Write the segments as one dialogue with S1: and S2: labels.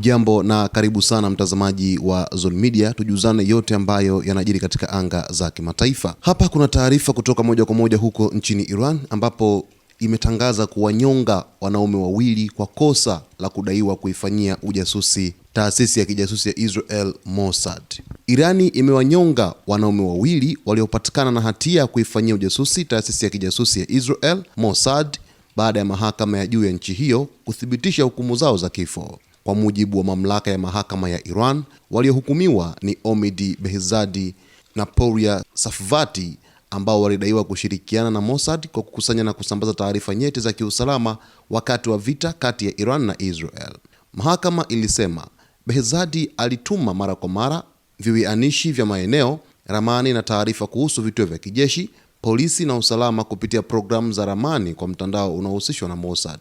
S1: Hujambo na karibu sana mtazamaji wa Zone Media, tujuzane yote ambayo yanajiri katika anga za kimataifa. Hapa kuna taarifa kutoka moja kwa moja huko nchini Iran, ambapo imetangaza kuwanyonga wanaume wawili kwa kosa la kudaiwa kuifanyia ujasusi taasisi ya kijasusi ya Israel Mossad. Irani imewanyonga wanaume wawili waliopatikana na hatia ya kuifanyia ujasusi taasisi ya kijasusi ya Israel Mossad baada ya mahakama ya juu ya nchi hiyo kuthibitisha hukumu zao za kifo. Kwa mujibu wa mamlaka ya mahakama ya Iran, waliohukumiwa ni Omid Behzadi na Pouria Safvati, ambao walidaiwa kushirikiana na Mossad kwa kukusanya na kusambaza taarifa nyeti za kiusalama wakati wa vita kati ya Iran na Israel. Mahakama ilisema Behzadi alituma mara kwa mara viwianishi vya maeneo, ramani na taarifa kuhusu vituo vya kijeshi, polisi na usalama kupitia programu za ramani kwa mtandao unaohusishwa na Mossad.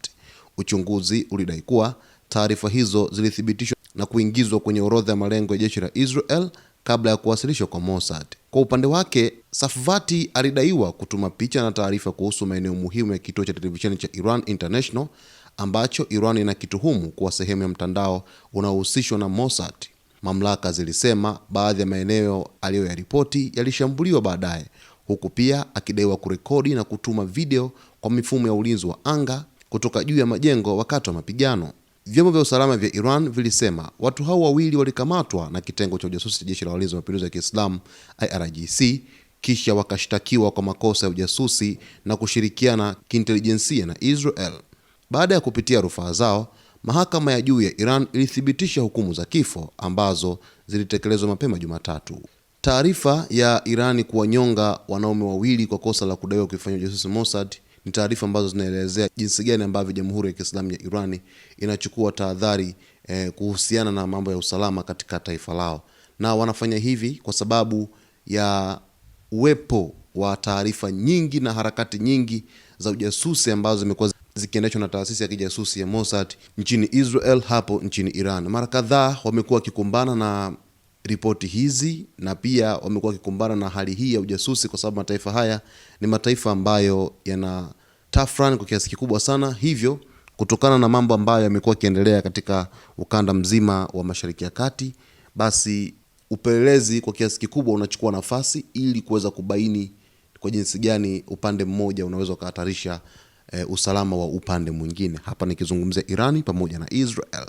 S1: Uchunguzi ulidai kuwa taarifa hizo zilithibitishwa na kuingizwa kwenye orodha ya malengo ya jeshi la Israel kabla ya kuwasilishwa kwa Mossad. Kwa upande wake, Safvati alidaiwa kutuma picha na taarifa kuhusu maeneo muhimu ya kituo cha televisheni cha Iran International ambacho Iran inakituhumu kuwa sehemu ya mtandao unaohusishwa na Mossad. Mamlaka zilisema baadhi ya maeneo aliyoyaripoti yalishambuliwa baadaye, huku pia akidaiwa kurekodi na kutuma video kwa mifumo ya ulinzi wa anga kutoka juu ya majengo wakati wa mapigano. Vyombo vya usalama vya Iran vilisema watu hao wawili walikamatwa na kitengo cha ujasusi cha jeshi la walinzi wa mapinduzi ya Kiislamu IRGC, kisha wakashtakiwa kwa makosa ya ujasusi na kushirikiana kiintelijensia na Israel. Baada ya kupitia rufaa zao, mahakama ya juu ya Iran ilithibitisha hukumu za kifo ambazo zilitekelezwa mapema Jumatatu. Taarifa ya Irani kuwanyonga wanaume wawili kwa kosa la kudaiwa kuifanyia ujasusi Mossad ni taarifa ambazo zinaelezea jinsi gani ambavyo Jamhuri ya Kiislamu ya Irani inachukua tahadhari kuhusiana na mambo ya usalama katika taifa lao, na wanafanya hivi kwa sababu ya uwepo wa taarifa nyingi na harakati nyingi za ujasusi ambazo zimekuwa zikiendeshwa na taasisi ya kijasusi ya Mossad nchini Israel hapo nchini Iran. Mara kadhaa wamekuwa wakikumbana na ripoti hizi na pia wamekuwa wakikumbana na hali hii ya ujasusi, kwa sababu mataifa haya ni mataifa ambayo yana tafrani kwa kiasi kikubwa sana. Hivyo kutokana na mambo ambayo yamekuwa yakiendelea katika ukanda mzima wa Mashariki ya Kati, basi upelelezi kwa kiasi kikubwa unachukua nafasi ili kuweza kubaini kwa jinsi gani upande mmoja unaweza kuhatarisha usalama wa upande mwingine. Hapa nikizungumzia Irani pamoja na Israel.